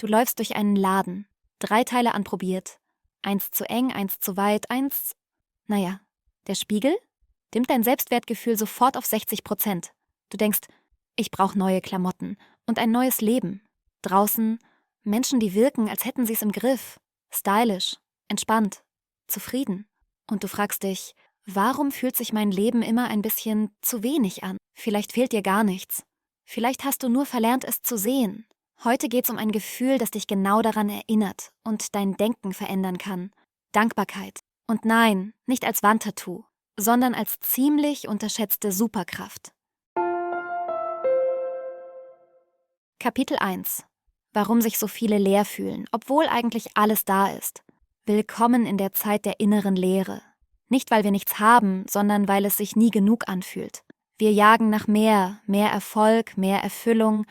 Du läufst durch einen Laden, 3 Teile anprobiert. 1 zu eng, 1 zu weit, 1... Naja, der Spiegel dimmt dein Selbstwertgefühl sofort auf 60%. Du denkst, ich brauche neue Klamotten und ein neues Leben. Draußen Menschen, die wirken, als hätten sie es im Griff. Stylisch, entspannt, zufrieden. Und du fragst dich, warum fühlt sich mein Leben immer ein bisschen zu wenig an? Vielleicht fehlt dir gar nichts. Vielleicht hast du nur verlernt, es zu sehen. Heute geht's um ein Gefühl, das dich genau daran erinnert und dein Denken verändern kann. Dankbarkeit. Und nein, nicht als Wandtattoo, sondern als ziemlich unterschätzte Superkraft. Kapitel 1. Warum sich so viele leer fühlen, obwohl eigentlich alles da ist. Willkommen in der Zeit der inneren Leere. Nicht, weil wir nichts haben, sondern weil es sich nie genug anfühlt. Wir jagen nach mehr Erfolg, mehr Erfüllung,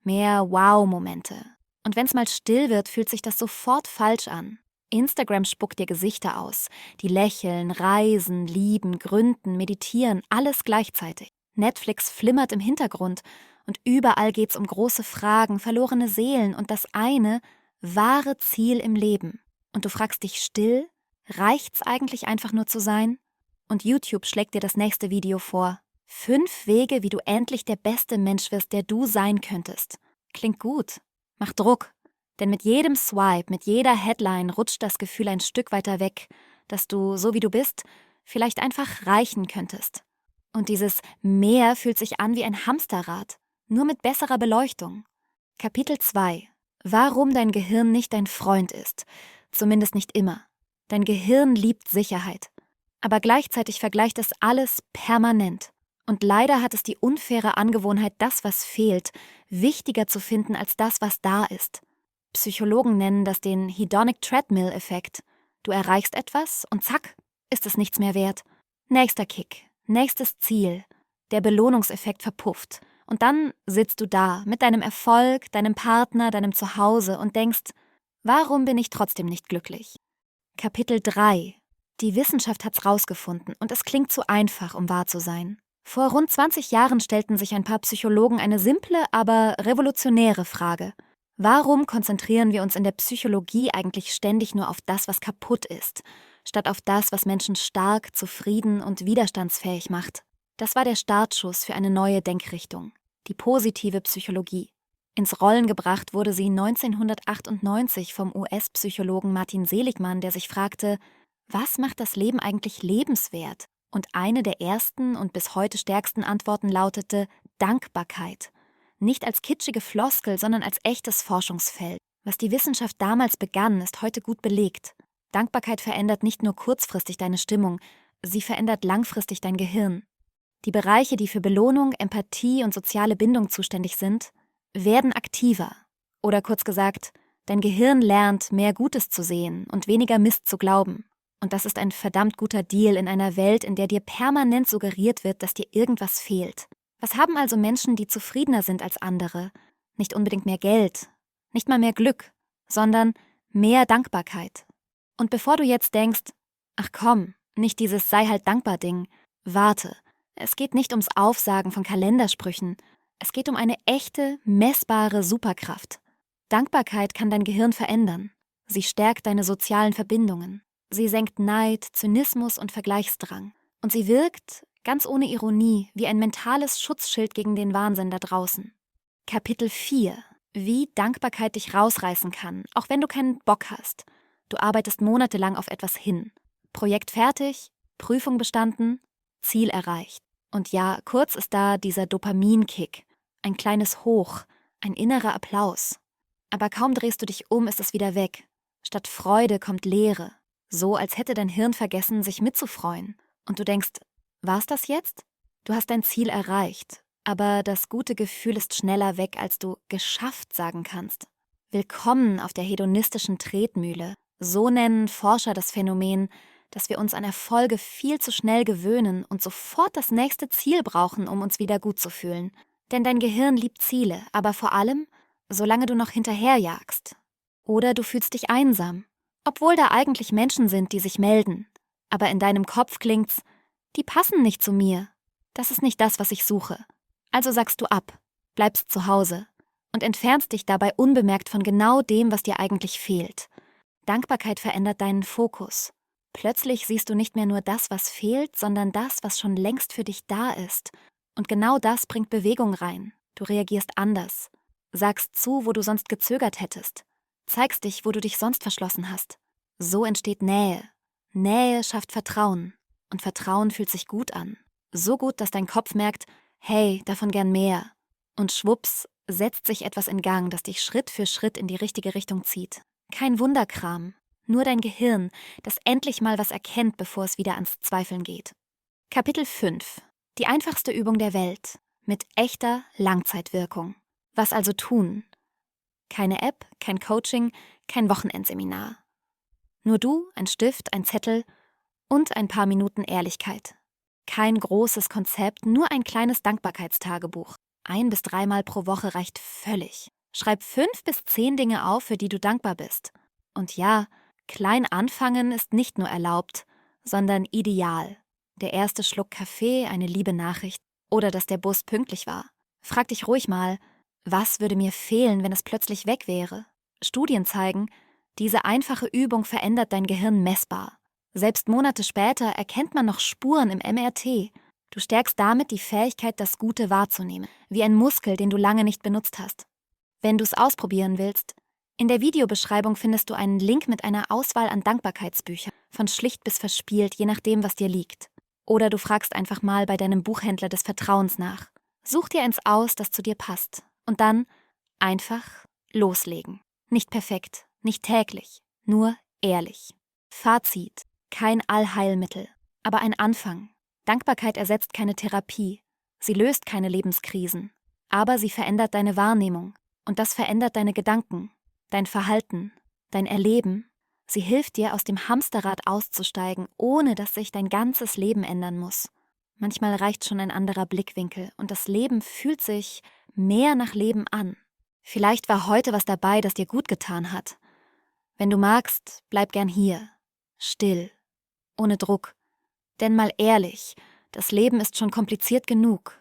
mehr Wow-Momente. Und wenn's mal still wird, fühlt sich das sofort falsch an. Instagram spuckt dir Gesichter aus, die lächeln, reisen, lieben, gründen, meditieren, alles gleichzeitig. Netflix flimmert im Hintergrund und überall geht's um große Fragen, verlorene Seelen und das eine wahre Ziel im Leben. Und du fragst dich still, reicht's eigentlich einfach nur zu sein? Und YouTube schlägt dir das nächste Video vor. 5 Wege, wie du endlich der beste Mensch wirst, der du sein könntest. Klingt gut, macht Druck. Denn mit jedem Swipe, mit jeder Headline rutscht das Gefühl ein Stück weiter weg, dass du, so wie du bist, vielleicht einfach reichen könntest. Und dieses Mehr fühlt sich an wie ein Hamsterrad, nur mit besserer Beleuchtung. Kapitel 2. Warum dein Gehirn nicht dein Freund ist. Zumindest nicht immer. Dein Gehirn liebt Sicherheit. Aber gleichzeitig vergleicht es alles permanent. Und leider hat es die unfaire Angewohnheit, das, was fehlt, wichtiger zu finden als das, was da ist. Psychologen nennen das den Hedonic Treadmill-Effekt. Du erreichst etwas und zack, ist es nichts mehr wert. Nächster Kick, nächstes Ziel. Der Belohnungseffekt verpufft. Und dann sitzt du da mit deinem Erfolg, deinem Partner, deinem Zuhause und denkst, warum bin ich trotzdem nicht glücklich? Kapitel 3. Die Wissenschaft hat's rausgefunden und es klingt zu einfach, um wahr zu sein. Vor rund 20 Jahren stellten sich ein paar Psychologen eine simple, aber revolutionäre Frage. Warum konzentrieren wir uns in der Psychologie eigentlich ständig nur auf das, was kaputt ist, statt auf das, was Menschen stark, zufrieden und widerstandsfähig macht? Das war der Startschuss für eine neue Denkrichtung, die positive Psychologie. Ins Rollen gebracht wurde sie 1998 vom US-Psychologen Martin Seligman, der sich fragte, was macht das Leben eigentlich lebenswert? Und eine der ersten und bis heute stärksten Antworten lautete Dankbarkeit. Nicht als kitschige Floskel, sondern als echtes Forschungsfeld. Was die Wissenschaft damals begann, ist heute gut belegt. Dankbarkeit verändert nicht nur kurzfristig deine Stimmung, sie verändert langfristig dein Gehirn. Die Bereiche, die für Belohnung, Empathie und soziale Bindung zuständig sind, werden aktiver. Oder kurz gesagt, dein Gehirn lernt, mehr Gutes zu sehen und weniger Mist zu glauben. Und das ist ein verdammt guter Deal in einer Welt, in der dir permanent suggeriert wird, dass dir irgendwas fehlt. Was haben also Menschen, die zufriedener sind als andere? Nicht unbedingt mehr Geld, nicht mal mehr Glück, sondern mehr Dankbarkeit. Und bevor du jetzt denkst, ach komm, nicht dieses sei halt dankbar Ding, warte, es geht nicht ums Aufsagen von Kalendersprüchen, es geht um eine echte, messbare Superkraft. Dankbarkeit kann dein Gehirn verändern. Sie stärkt deine sozialen Verbindungen. Sie senkt Neid, Zynismus und Vergleichsdrang. Und sie wirkt, ganz ohne Ironie, wie ein mentales Schutzschild gegen den Wahnsinn da draußen. Kapitel 4. Wie Dankbarkeit dich rausreißen kann, auch wenn du keinen Bock hast. Du arbeitest monatelang auf etwas hin. Projekt fertig, Prüfung bestanden, Ziel erreicht. Und ja, kurz ist da dieser Dopaminkick. Ein kleines Hoch, ein innerer Applaus. Aber kaum drehst du dich um, ist es wieder weg. Statt Freude kommt Leere. So, als hätte dein Hirn vergessen, sich mitzufreuen. Und du denkst, war's das jetzt? Du hast dein Ziel erreicht, aber das gute Gefühl ist schneller weg, als du geschafft sagen kannst. Willkommen auf der hedonistischen Tretmühle. So nennen Forscher das Phänomen, dass wir uns an Erfolge viel zu schnell gewöhnen und sofort das nächste Ziel brauchen, um uns wieder gut zu fühlen. Denn dein Gehirn liebt Ziele, aber vor allem, solange du noch hinterherjagst. Oder du fühlst dich einsam. Obwohl da eigentlich Menschen sind, die sich melden. Aber in deinem Kopf klingt's, die passen nicht zu mir. Das ist nicht das, was ich suche. Also sagst du ab, bleibst zu Hause. und entfernst dich dabei unbemerkt von genau dem, was dir eigentlich fehlt. Dankbarkeit verändert deinen Fokus. Plötzlich siehst du nicht mehr nur das, was fehlt, sondern das, was schon längst für dich da ist. Und genau das bringt Bewegung rein. Du reagierst anders. Sagst zu, wo du sonst gezögert hättest. Zeigst dich, wo du dich sonst verschlossen hast. So entsteht Nähe. Nähe schafft Vertrauen. Und Vertrauen fühlt sich gut an. So gut, dass dein Kopf merkt, hey, davon gern mehr. Und schwupps, setzt sich etwas in Gang, das dich Schritt für Schritt in die richtige Richtung zieht. Kein Wunderkram, nur dein Gehirn, das endlich mal was erkennt, bevor es wieder ans Zweifeln geht. Kapitel 5. Die einfachste Übung der Welt. Mit echter Langzeitwirkung. Was also tun? Keine App, kein Coaching, kein Wochenendseminar. Nur du, ein Stift, ein Zettel und ein paar Minuten Ehrlichkeit. Kein großes Konzept, nur ein kleines Dankbarkeitstagebuch. 1 bis 3 Mal pro Woche reicht völlig. Schreib 5 bis 10 Dinge auf, für die du dankbar bist. Und ja, klein anfangen ist nicht nur erlaubt, sondern ideal. Der erste Schluck Kaffee, eine liebe Nachricht oder dass der Bus pünktlich war. Frag dich ruhig mal, was würde mir fehlen, wenn es plötzlich weg wäre? Studien zeigen, diese einfache Übung verändert dein Gehirn messbar. Selbst Monate später erkennt man noch Spuren im MRT. Du stärkst damit die Fähigkeit, das Gute wahrzunehmen, wie ein Muskel, den du lange nicht benutzt hast. Wenn du es ausprobieren willst, in der Videobeschreibung findest du einen Link mit einer Auswahl an Dankbarkeitsbüchern, von schlicht bis verspielt, je nachdem, was dir liegt. Oder du fragst einfach mal bei deinem Buchhändler des Vertrauens nach. Such dir eins aus, das zu dir passt. Und dann einfach loslegen. Nicht perfekt, nicht täglich, nur ehrlich. Fazit: Kein Allheilmittel, aber ein Anfang. Dankbarkeit ersetzt keine Therapie. Sie löst keine Lebenskrisen. Aber sie verändert deine Wahrnehmung. Und das verändert deine Gedanken, dein Verhalten, dein Erleben. Sie hilft dir, aus dem Hamsterrad auszusteigen, ohne dass sich dein ganzes Leben ändern muss. Manchmal reicht schon ein anderer Blickwinkel und das Leben fühlt sich mehr nach Leben an. Vielleicht war heute was dabei, das dir gut getan hat. Wenn du magst, bleib gern hier. Still. Ohne Druck. Denn mal ehrlich, das Leben ist schon kompliziert genug.